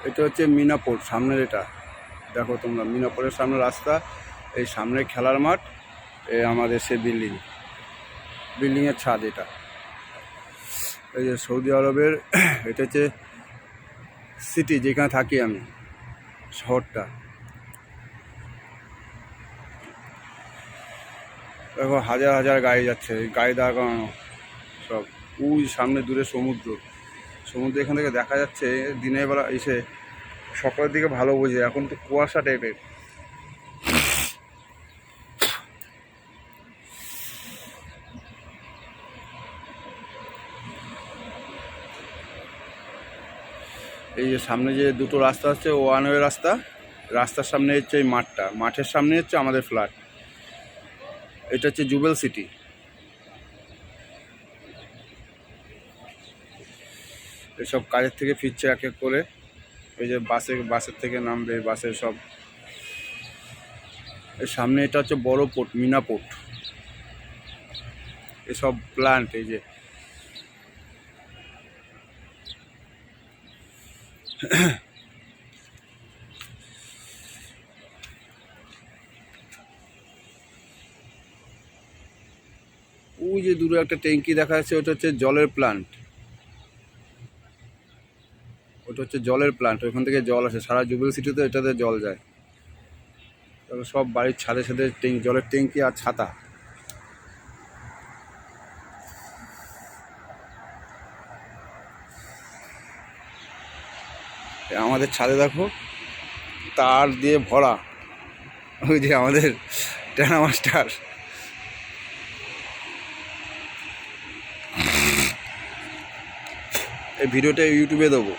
এটা হচ্ছে মিনাপুর সামনের, এটা দেখো তোমরা, মিনাপুরের সামনে রাস্তা, এই সামনে খেলার মাঠ, এই আমাদের সে বিল্ডিংয়ের ছাদ। এটা এই যে সৌদি আরবের এটা হচ্ছে সিটি, যেখানে থাকি আমি, শহরটা। দেখো হাজার হাজার গাড়ি যাচ্ছে, গাড়ি দাঁড় করানো সব। ওই সামনে দূরে সমুদ্র এখান থেকে দেখা যাচ্ছে। দিনের বেলা এসে সকালের দিকে ভালো বোঝে, এখন তো কুয়াশা টাইপের। এই যে সামনে যে দুটো রাস্তা আছে, ওয়ান ওয়ে রাস্তা, রাস্তার সামনে হচ্ছে এই মাঠটা, মাঠের সামনে হচ্ছে আমাদের ফ্ল্যাট। এটা হচ্ছে জুবেল সিটি। এসব কাজের থেকে ফিরছে এক এক করে। এই যে বাসের থেকে নামবে, বাসের সব। এর সামনে এটা হচ্ছে বড় পোর্ট, মিনা পোর্ট। এসব প্ল্যান্ট, এই যে ওই যে দূরে একটা ট্যাঙ্কি দেখা যাচ্ছে, ওটা হচ্ছে জলের প্ল্যান্ট। ওটা হচ্ছে জলের প্ল্যান্ট, ওইখান থেকে জল আসে সারা জুবেল সিটিতে, এটাতে জল যায়। তবে সব বাড়ির ছাদে ছাদে জলের ট্যাঙ্কি আর ছাতা। আমাদের ছাদে দেখো তার দিয়ে ভরা, ওই যে আমাদের টেনা মাস্টার। এই ভিডিওটা ইউটিউবে দেবো।